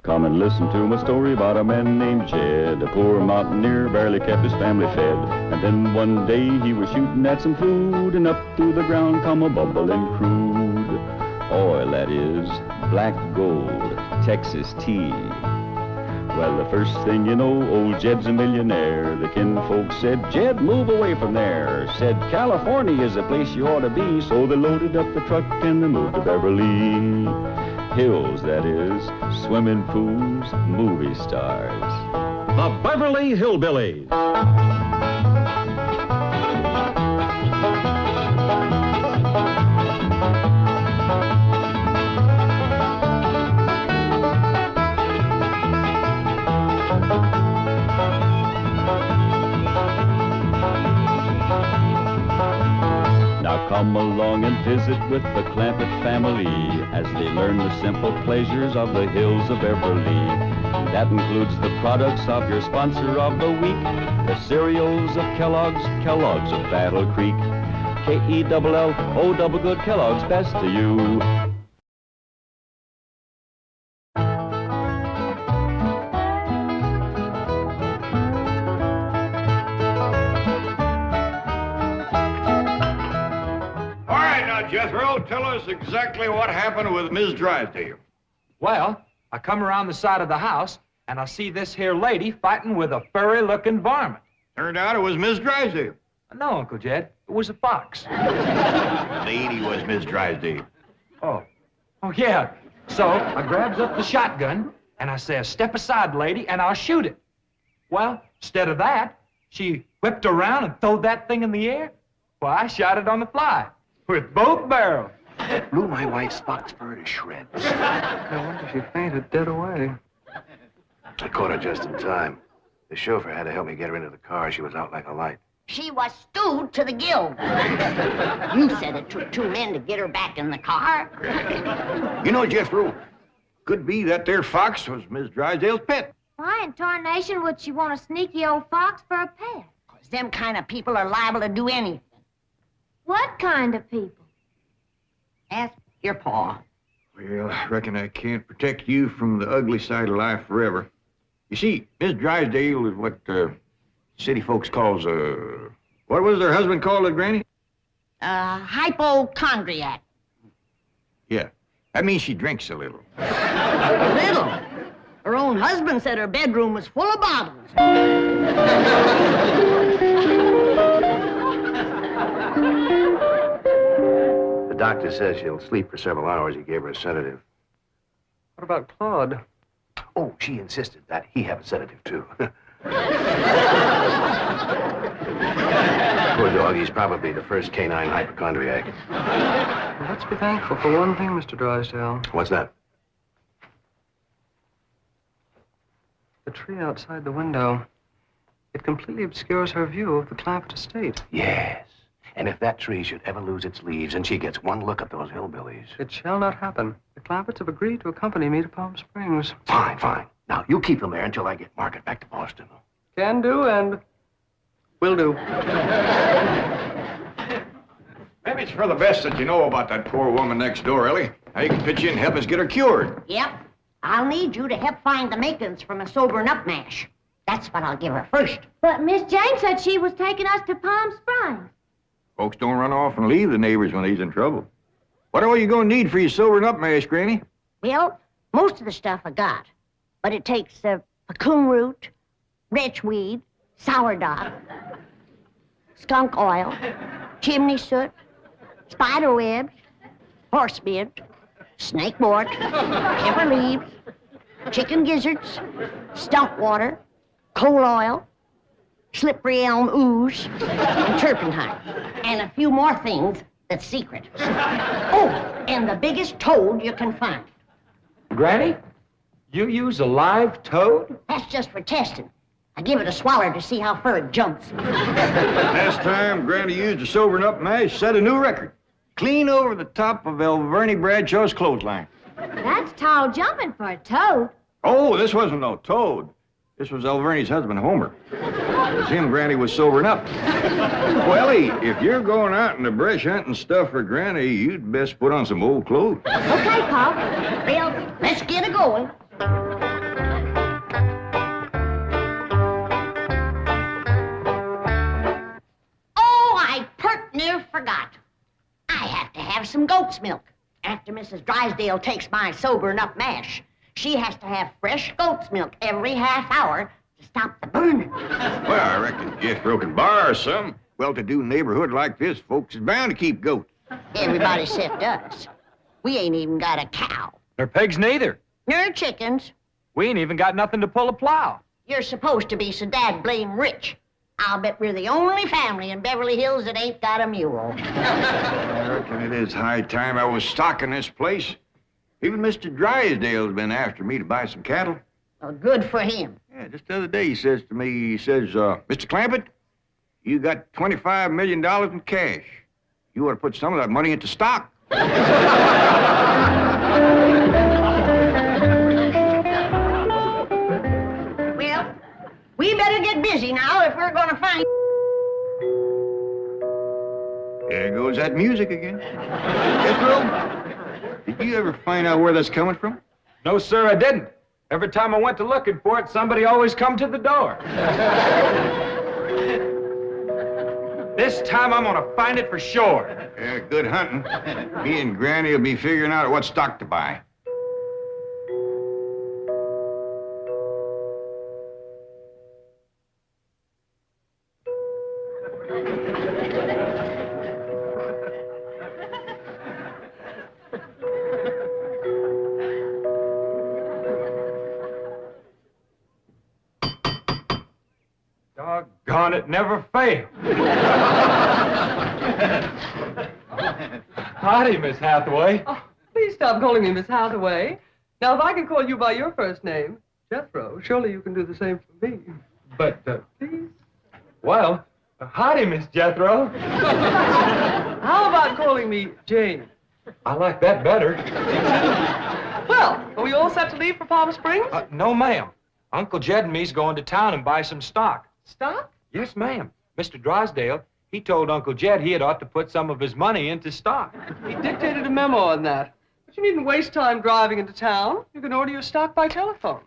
Come and listen to my story about a man named Jed. A poor mountaineer, barely kept his family fed. And then one day he was shooting at some food, and up through the ground come a bubbling crude oil, that is, black gold, Texas tea. Well, the first thing you know, old Jed's a millionaire. The kinfolk said, Jed, move away from there. Said, California is the place you ought to be. So they loaded up the truck and they moved to Beverly Hills, that is, swimming pools, movie stars. The Beverly Hillbillies. Come along and visit with the Clampett family as they learn the simple pleasures of the hills of Beverly. That includes the products of your sponsor of the week, the cereals of Kellogg's, Kellogg's of Battle Creek. K-E-double-L-O double good Kellogg's, best to you. Jethro, tell us exactly what happened with Miss Drysdale. Well, I come around the side of the house, and I see this here lady fighting with a furry-looking varmint. Turned out it was Miss Drysdale. No, Uncle Jed, it was a fox. The lady was Miss Drysdale. Oh, yeah. So I grabs up the shotgun, and I says, step aside, lady, and I'll shoot it. Well, instead of that, she whipped around and throwed that thing in the air. Well, I shot it on the fly. With both barrels. Blew my wife's fox fur to shreds. I wonder if she fainted dead away. I caught her just in time. The chauffeur had to help me get her into the car. She was out like a light. She was stewed to the gills. You said it took 2 men to get her back in the car. You know, Jethro, could be that there fox was Miss Drysdale's pet. Why in tarnation would she want a sneaky old fox for a pet? 'Cause them kind of people are liable to do anything. What kind of people? Ask your pa. Well, I reckon I can't protect you from the ugly side of life forever. You see, Miss Drysdale is what city folks calls what was her husband called it, Granny? Hypochondriac. Yeah, that means she drinks a little. Little. Her own husband said her bedroom was full of bottles. The doctor says she'll sleep for several hours. He gave her a sedative. What about Claude? Oh, she insisted that he have a sedative, too. Poor dog, he's probably the first canine hypochondriac. Well, let's be thankful for one thing, Mr. Drysdale. What's that? The tree outside the window. It completely obscures her view of the Clampett estate. Yes. And if that tree should ever lose its leaves and she gets one look at those hillbillies... It shall not happen. The Clampetts have agreed to accompany me to Palm Springs. Fine, fine. Now, you keep them there until I get Margaret back to Boston. Can do, and will do. Maybe it's for the best that you know about that poor woman next door, Ellie. Now you can pitch in and help us get her cured. Yep. I'll need you to help find the makings from a sobering up mash. That's what I'll give her first. But Miss Jane said she was taking us to Palm Springs. Folks don't run off and leave the neighbors when he's in trouble. What all you gonna need for your sobering up mash, Granny? Well, most of the stuff I got. But it takes pecan root, wretchweed, sourdough, skunk oil, chimney soot, spider webs, horsebeard, snake wart, pepper leaves, chicken gizzards, stump water, coal oil, slippery elm ooze, and turpentine, and a few more things that's secret. Oh, and the biggest toad you can find. Granny, you use a live toad? That's just for testing. I give it a swaller to see how far it jumps. Last time Granny used a sobering up mash, set a new record. Clean over the top of Elverny Bradshaw's clothesline. That's tall jumping for a toad. Oh, this wasn't no toad. This was Elverny's husband, Homer. It was him Granny was sobering up. Welly, if you're going out in the brush hunting stuff for Granny, you'd best put on some old clothes. Okay, Pop. Well, let's get a-going. forgot. I have to have some goat's milk. After Mrs. Drysdale takes my sobering up mash, she has to have fresh goat's milk every half hour to stop the burning. Well, I reckon Jethro can borrow some. Well-to-do neighborhood like this, folks is bound to keep goats. Everybody except us. We ain't even got a cow. Or pigs neither. Nor chickens. We ain't even got nothing to pull a plow. You're supposed to be so dad blame rich. I'll bet we're the only family in Beverly Hills that ain't got a mule. I reckon it is high time I was stocking this place. Even Mr. Drysdale's been after me to buy some cattle. Well, good for him. Yeah, just the other day he says to me, Mr. Clampett, you got $25 million in cash. You ought to put some of that money into stock. Well, we better get busy now if we're gonna find... There goes that music again. Jethro, did you ever find out where that's coming from? No, sir, I didn't. Every time I went to looking for it, somebody always come to the door. This time I'm gonna find it for sure. Yeah, good hunting. Me and Granny will be figuring out what stock to buy. Doggone it, never failed. Howdy, Miss Hathaway. Oh, please stop calling me Miss Hathaway. Now, if I can call you by your first name, Jethro, surely you can do the same for me. But, Please? well, howdy, Miss Jethro. How about calling me Jane? I like that better. Well, are we all set to leave for Palm Springs? No, ma'am. Uncle Jed and me's going to town and buy some stock. Stock? Yes, ma'am. Mr. Drysdale, he told Uncle Jed he had ought to put some of his money into stock. He dictated a memo on that. But you needn't waste time driving into town. You can order your stock by telephone.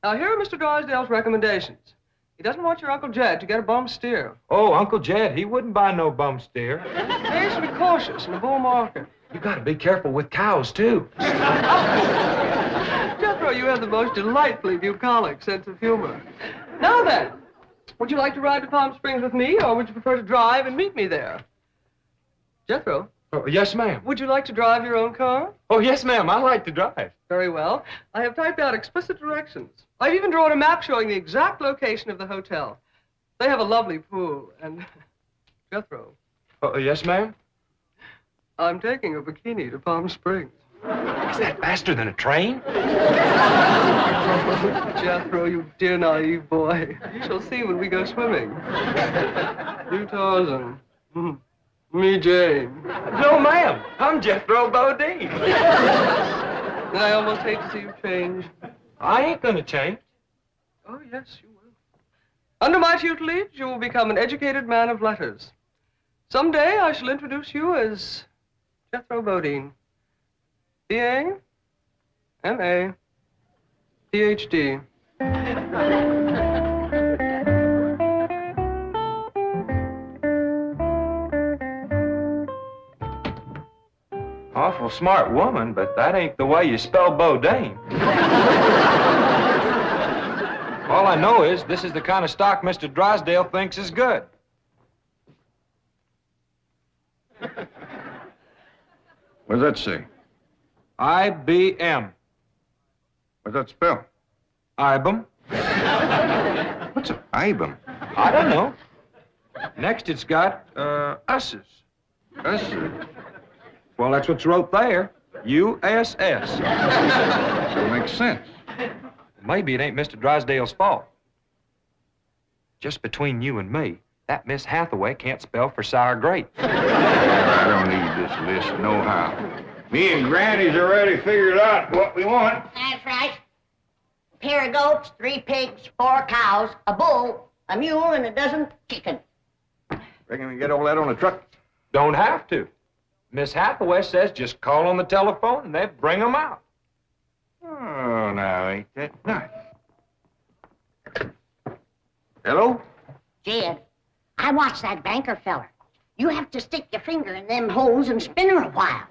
Now, here are Mr. Drysdale's recommendations. He doesn't want your Uncle Jed to get a bum steer. Oh, Uncle Jed, he wouldn't buy no bum steer. They should be cautious in the bull market. You gotta be careful with cows, too. Jethro, you have the most delightfully bucolic sense of humor. Now then, would you like to ride to Palm Springs with me, or would you prefer to drive and meet me there? Jethro, Oh, yes, ma'am. would you like to drive your own car? Oh, yes, ma'am. I like to drive. Very well. I have typed out explicit directions. I've even drawn a map showing the exact location of the hotel. They have a lovely pool, and... Jethro, Oh, yes, ma'am. I'm taking a bikini to Palm Springs. Is that faster than a train? Jethro, you dear naive boy. You shall see when we go swimming. You Tarzan. Me Jane. No, ma'am. I'm Jethro Bodine. And I almost hate to see you change. I ain't gonna change. Oh, yes, you will. Under my tutelage, you will become an educated man of letters. Someday I shall introduce you as Jethro Bodine. B.A., M.A., Ph.D. Awful smart woman, but that ain't the way you spell Bodine. All I know is this is the kind of stock Mr. Drysdale thinks is good. What does that say? IBM. What's that spell? IBM. What's an IBM? I don't know. Next it's got, Us's. Us's? Well, that's what's wrote there. USS. So it makes sense. Maybe it ain't Mr. Drysdale's fault. Just between you and me, that Miss Hathaway can't spell for sour grape. I don't need this list nohow. Me and Granny's already figured out what we want. That's right. A pair of goats, 3 pigs, 4 cows, a bull, a mule, and a dozen chickens. Reckon we can get all that on the truck? Don't have to. Miss Hathaway says just call on the telephone and they bring 'em out. Oh, now, ain't that nice? Hello? Jed, I watched that banker feller. You have to stick your finger in them holes and spin her a while.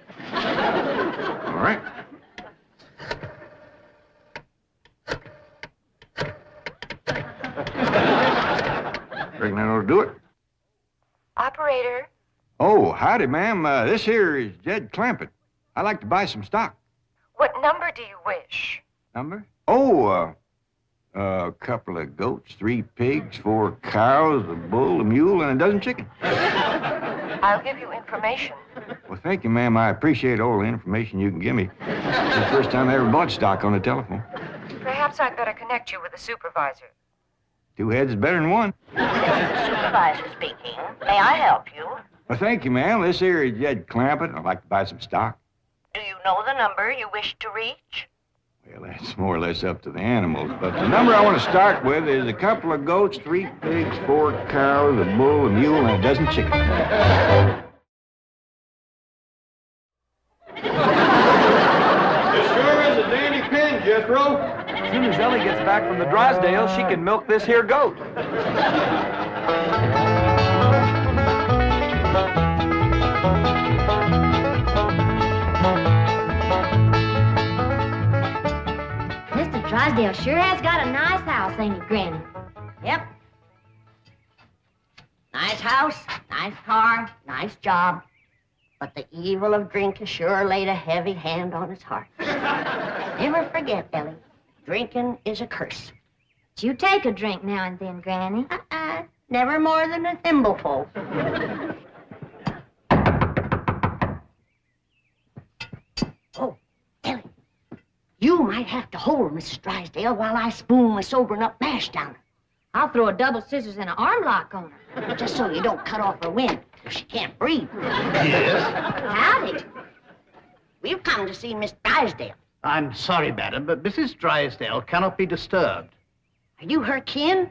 All right. Reckon that ought to do it. Operator. Oh, howdy, ma'am. This here is Jed Clampett. I'd like to buy some stock. What number do you wish? Number? Oh, a couple of goats, 3 pigs, 4 cows, a bull, a mule, and a dozen chickens. I'll give you information. Well, thank you, ma'am. I appreciate all the information you can give me. It's the first time I ever bought stock on the telephone. Perhaps I'd better connect you with the supervisor. 2 heads is better than 1. Supervisor speaking. May I help you? Well, thank you, ma'am. This here is Jed Clampett. I'd like to buy some stock. Do you know the number you wish to reach? Well, that's more or less up to the animals. But the number I want to start with is a couple of goats, 3 pigs, 4 cows, a bull, a mule, and a dozen chickens. This sure is a dandy pen, Jethro. As soon as Ellie gets back from the Drysdale, she can milk this here goat. Mr. Drysdale sure has got a nice house, ain't he, Granny? Yep. Nice house, nice car, nice job. But the evil of drink has sure laid a heavy hand on his heart. Never forget, Ellie, drinking is a curse. But you take a drink now and then, Granny. Never more than a thimbleful. Oh, Ellie, you might have to hold Mrs. Drysdale while I spoon the sobering up mash down her. I'll throw a double scissors and an arm lock on her. Just so you don't cut off her wind if she can't breathe. Yes? Howdy. We've come to see Miss Drysdale. I'm sorry, madam, but Mrs. Drysdale cannot be disturbed. Are you her kin?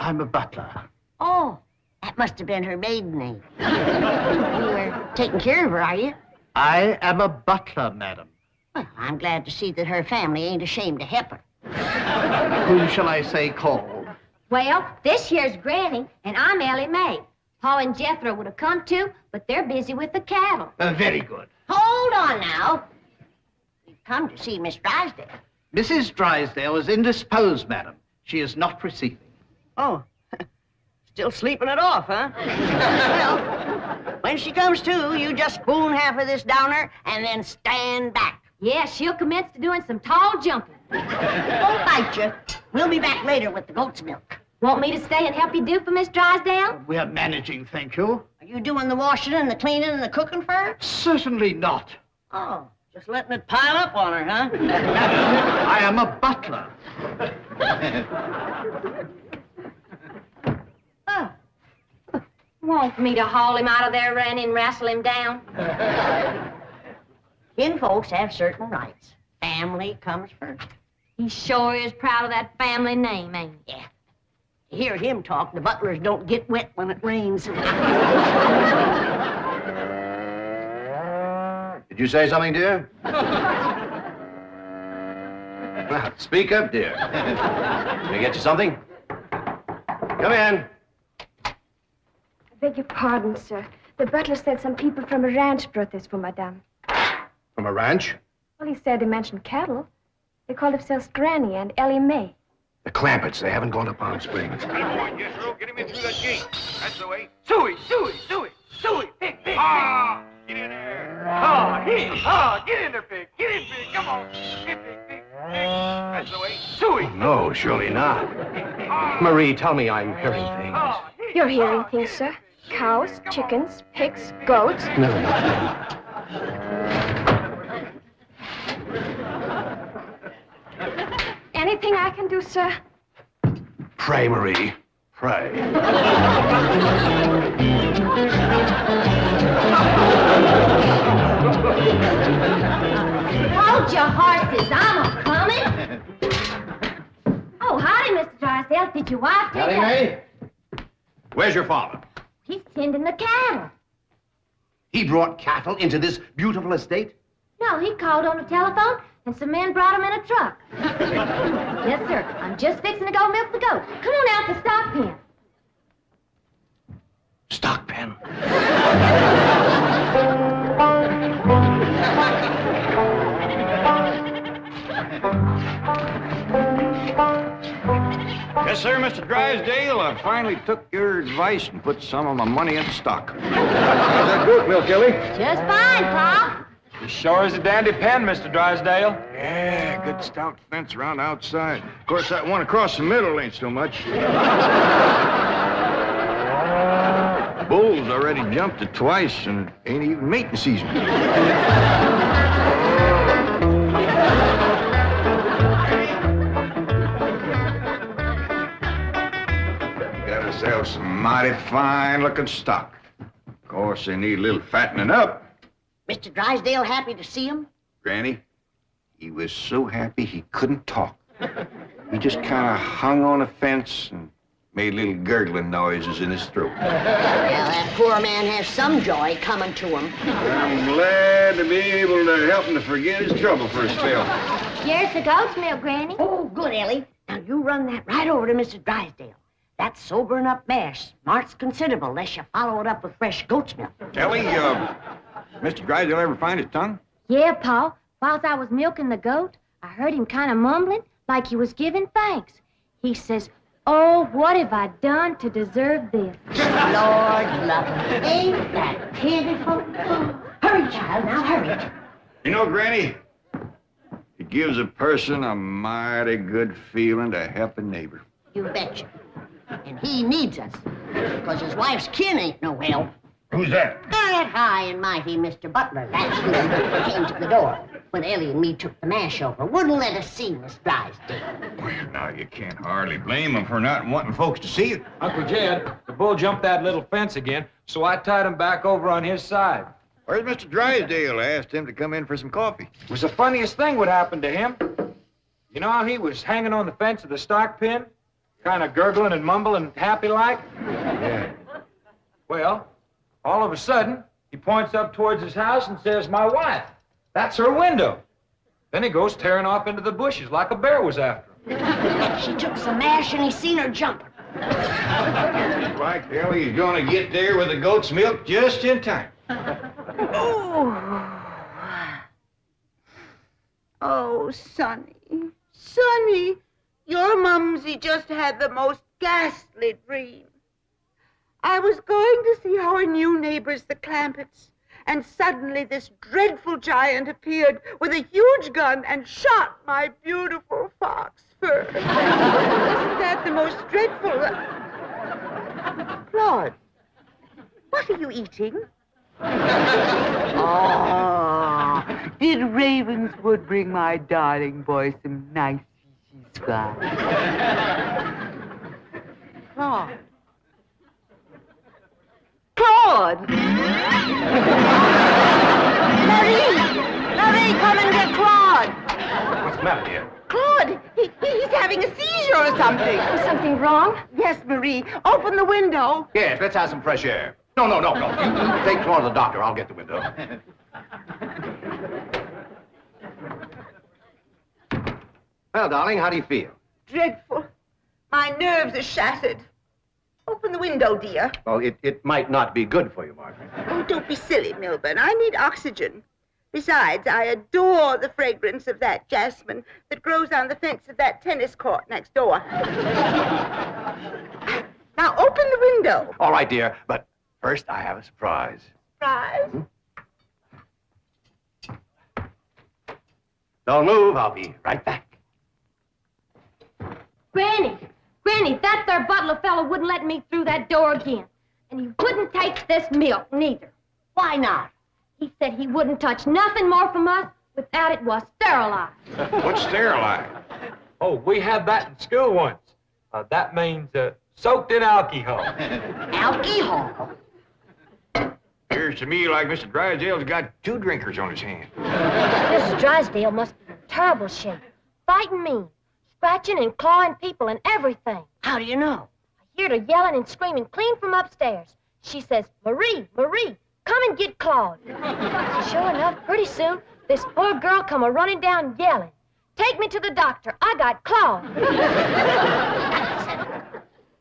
I'm a butler. Oh, that must have been her maiden name. You were taking care of her, are you? I am a butler, madam. Well, I'm glad to see that her family ain't ashamed to help her. Whom shall I say called? Well, this here's Granny, and I'm Ellie Mae. Pa and Jethro would have come too, but they're busy with the cattle. Very good. Hold on now. We've come to see Miss Drysdale. Mrs. Drysdale is indisposed, madam. She is not receiving. Oh, still sleeping it off, huh? Well, when she comes to, you just spoon half of this down her and then stand back. Yeah, she'll commence to doing some tall jumping. Don't bite you. We'll be back later with the goat's milk. Want me to stay and help you do for Miss Drysdale? We are managing, thank you. Are you doing the washing and the cleaning and the cooking for her? Certainly not. Oh, just letting it pile up on her, huh? Madam, I am a butler. Oh. Want me to haul him out of there, Granny, and wrestle him down? Kin folks have certain rights. Family comes first. He sure is proud of that family name, ain't he? Yeah. To hear him talk, the butlers don't get wet when it rains. Did you say something, dear? Well, speak up, dear. Can I get you something? Come in. I beg your pardon, sir. The butler said some people from a ranch brought this for Madame. From a ranch? Well, he said they mentioned cattle. They called themselves Granny and Ellie Mae. The Clampetts. They haven't gone to Palm Springs. Get him in through that gate. That's the way. Suey, pig. Ah! Get in there. Get in there, pig. Get in, pig. Come on. Pig. That's the way. Suey. No, surely not. Marie, tell me I'm hearing things. You're hearing things, sir. Cows, chickens, pigs, goats. Never mind. Anything I can do, sir? Pray, Marie. Pray. Hold your horses, I'm a-coming. Oh, howdy, Mr. Drysdale. Did your wife take Howdy, May. Where's your father? He's tending the cattle. He brought cattle into this beautiful estate? No, he called on the telephone, and some men brought him in a truck. Yes, sir. I'm just fixing to go milk the goat. Come on out to the stock pen. Stock pen? Yes, sir, Mr. Drysdale. I finally took your advice and put some of my money in stock. How's that goat milk, Ellie? Just fine, Pop. You sure is a dandy pen, Mr. Drysdale. Yeah, good stout fence around outside. Of course, that one across the middle ain't so much. Bulls already jumped it twice, and it ain't even mating season. Got ourselves some mighty fine-looking stock. Of course, they need a little fattening up. Mr. Drysdale happy to see him? Granny, he was so happy he couldn't talk. He just kind of hung on a fence and made little gurgling noises in his throat. Well, that poor man has some joy coming to him. I'm glad to be able to help him to forget his trouble for a spell. Here's the goat's milk, Granny. Oh, good, Ellie. Now, you run that right over to Mr. Drysdale. That sobering up mash smarts considerable unless you follow it up with fresh goat's milk. Ellie, Mr. Drysdale ever find his tongue? Yeah, Pa. Whilst I was milking the goat, I heard him kind of mumbling like he was giving thanks. He says, "Oh, what have I done to deserve this?" Lord love him. Ain't that pitiful? Hurry, child, now hurry. You know, Granny, it gives a person a mighty good feeling to help a neighbor. You betcha. And he needs us, because his wife's kin ain't no help. Who's that? That high and mighty Mr. Butler. That's who came to the door when Ellie and me took the mash over. Wouldn't let us see Miss Drysdale. Well, now, you can't hardly blame him for not wanting folks to see it. Uncle Jed, the bull jumped that little fence again, so I tied him back over on his side. Where's Mr. Drysdale? I asked him to come in for some coffee. It was the funniest thing would happen to him. You know how he was hanging on the fence of the stock pen, kind of gurgling and mumbling happy-like? Yeah. Well, all of a sudden, he points up towards his house and says, "My wife. That's her window." Then he goes tearing off into the bushes like a bear was after him. She took some mash and he seen her jumping. Like Ellie, he's gonna get there with the goat's milk just in time. Oh, Sonny, Sonny, your mumsy just had the most ghastly dream. I was going to see our new neighbors, the Clampetts, and suddenly this dreadful giant appeared with a huge gun and shot my beautiful fox fur. Isn't that the most dreadful... Claude, what are you eating? Oh, did Ravenswood bring my darling boy some nice fishy fry? Claude. Claude! Marie! Marie, come and get Claude! What's the matter, dear? Claude, he's having a seizure or something. Is something wrong? Yes, Marie. Open the window. Yes, let's have some fresh air. No. You take Claude to the doctor. I'll get the window. Well, darling, how do you feel? Dreadful. My nerves are shattered. Open the window, dear. Well, it might not be good for you, Margaret. Oh, don't be silly, Milburn. I need oxygen. Besides, I adore the fragrance of that jasmine that grows on the fence of that tennis court next door. Now, open the window. All right, dear, but first I have a surprise. Surprise. Don't move. I'll be right back. Granny, that there butler fellow wouldn't let me through that door again. And he wouldn't take this milk, neither. Why not? He said he wouldn't touch nothing more from us without it was sterilized. What's sterilized? Oh, we had that in school once. That means soaked in alcohol. Alcohol? Appears to me like Mr. Drysdale's got two drinkers on his hands. Mrs. Drysdale must be in terrible shape. Fighting mean, scratching and clawing people and everything. How do you know? I heard her yelling and screaming clean from upstairs. She says, "Marie, Marie, come and get Claude." Sure enough, pretty soon, this poor girl come a-running down yelling, "Take me to the doctor. I got Claude."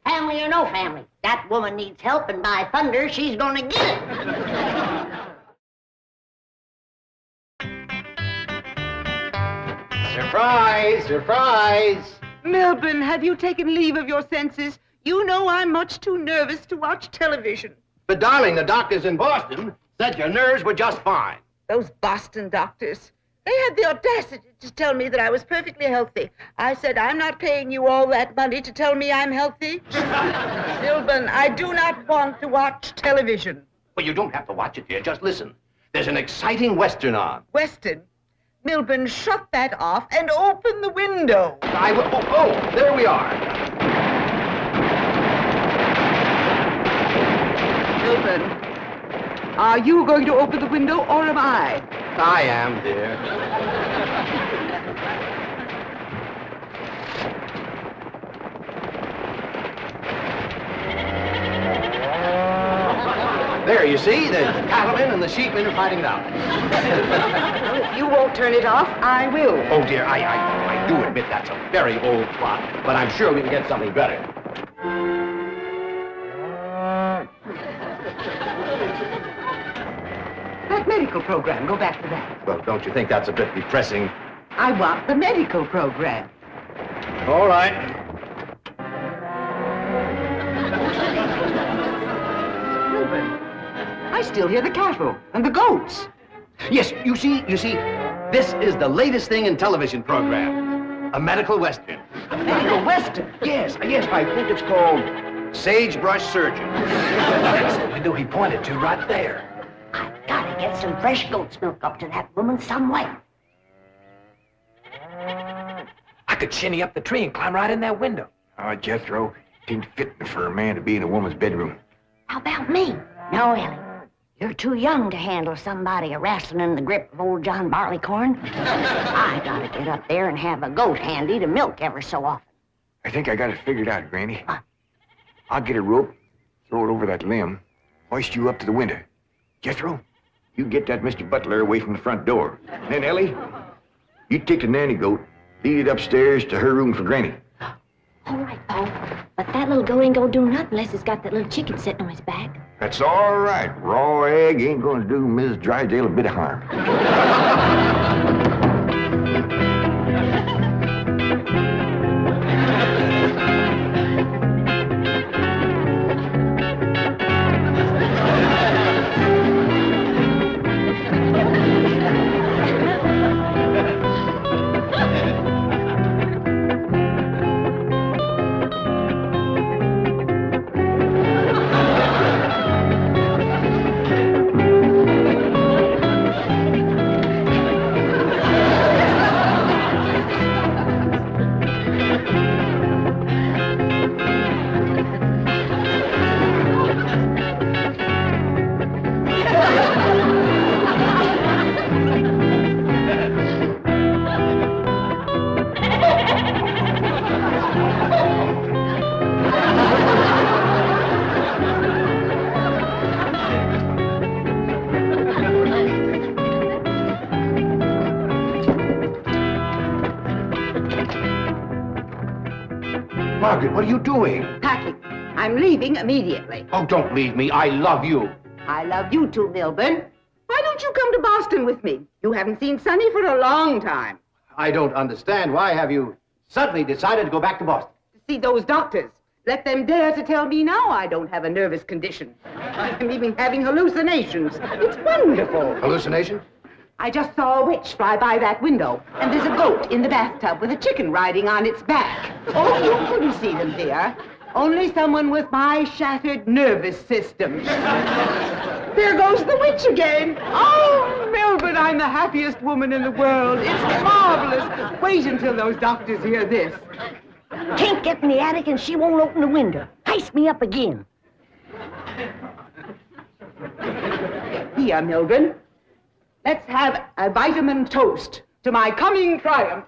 Family or no family, that woman needs help, and by thunder, she's gonna get it. Sir Surprise! Surprise! Milburn, have you taken leave of your senses? You know I'm much too nervous to watch television. But, darling, the doctors in Boston said your nerves were just fine. Those Boston doctors. They had the audacity to tell me that I was perfectly healthy. I said, I'm not paying you all that money to tell me I'm healthy. Milburn, I do not want to watch television. Well, you don't have to watch it, dear. Just listen. There's an exciting Western on. Weston, Milburn, shut that off and open the window. I will. Oh, there we are. Milburn, are you going to open the window or am I? I am, dear. There, you see, the cattlemen and the sheepmen are fighting it out. Well, if you won't turn it off, I will. Oh, dear, I do admit that's a very old plot, but I'm sure we can get something better. That medical program, go back to that. Well, don't you think that's a bit depressing? I want the medical program. All right. I still hear the cattle and the goats. Yes, you see, this is the latest thing in television program. A medical western. A medical western? Yes, I think it's called Sagebrush Surgeon. That's the window he pointed to right there. I've got to get some fresh goat's milk up to that woman some way. I could shinny up the tree and climb right in that window. Oh, Jethro, it ain't fitting for a man to be in a woman's bedroom. How about me? No, Ellie. You're too young to handle somebody wrestling in the grip of old John Barleycorn. I gotta get up there and have a goat handy to milk ever so often. I think I got it figured out, Granny. I'll get a rope, throw it over that limb, hoist you up to the window. Jethro, you get that Mr. Butler away from the front door. And then, Ellie, you take the nanny goat, lead it upstairs to her room for Granny. All right, Paul. But that little goat ain't gonna do nothing unless he's got that little chicken sitting on his back. That's all right. Raw egg ain't gonna do Mrs. Drysdale a bit of harm. Margaret, what are you doing? Packing. I'm leaving immediately. Oh, don't leave me. I love you. I love you too, Milburn. Why don't you come to Boston with me? You haven't seen Sonny for a long time. I don't understand. Why have you suddenly decided to go back to Boston? To see those doctors. Let them dare to tell me now I don't have a nervous condition. I'm even having hallucinations. It's wonderful. Hallucinations? I just saw a witch fly by that window, and there's a goat in the bathtub with a chicken riding on its back. Oh, you couldn't see them, dear. Only someone with my shattered nervous system. There goes the witch again. Oh, Milburn, I'm the happiest woman in the world. It's marvelous. Wait until those doctors hear this. Can't get in the attic and she won't open the window. Heist me up again. Here, Milburn. Let's have a vitamin toast to my coming triumph.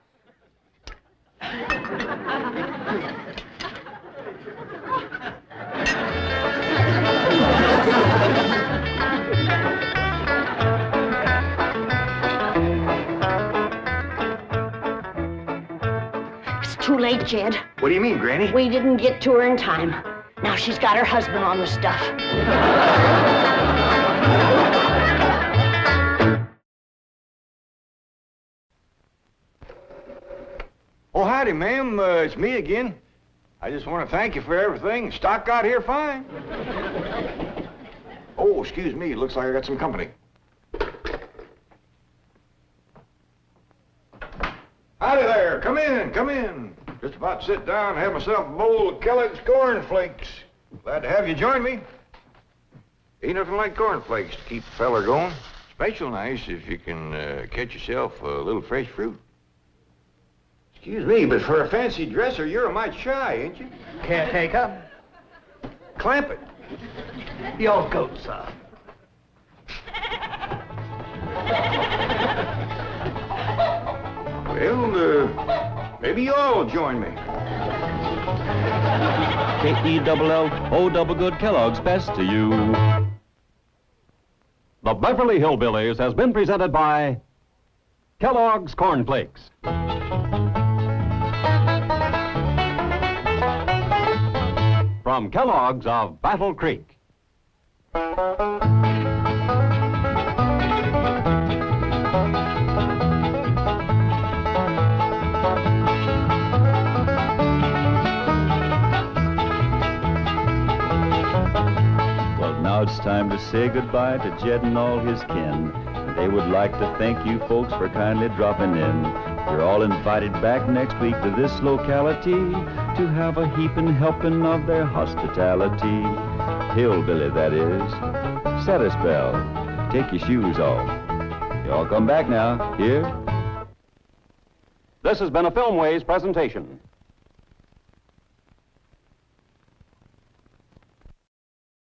It's too late, Jed. What do you mean, Granny? We didn't get to her in time. Now she's got her husband on the stuff. Oh, howdy, ma'am. It's me again. I just want to thank you for everything. Stock got here fine. Oh, excuse me. Looks like I got some company. Howdy there. Come in, come in. Just about to sit down and have myself a bowl of Kellogg's cornflakes. Glad to have you join me. Ain't nothing like cornflakes to keep a feller going. Special nice if you can catch yourself a little fresh fruit. Excuse me, but for a fancy dresser, you're a mite shy, ain't you? Caretaker, Clamp it. your goat, sir. Well, maybe you all will join me. K-E-double-L-O double good Kellogg's best to you. The Beverly Hillbillies has been presented by Kellogg's Corn Flakes. From Kellogg's of Battle Creek. Well, now it's time to say goodbye to Jed and all his kin. They would like to thank you folks for kindly dropping in. You're all invited back next week to this locality to have a heaping helping of their hospitality. Hillbilly, that is. Set a spell. Take your shoes off. You all come back now. Here. This has been a Filmways presentation.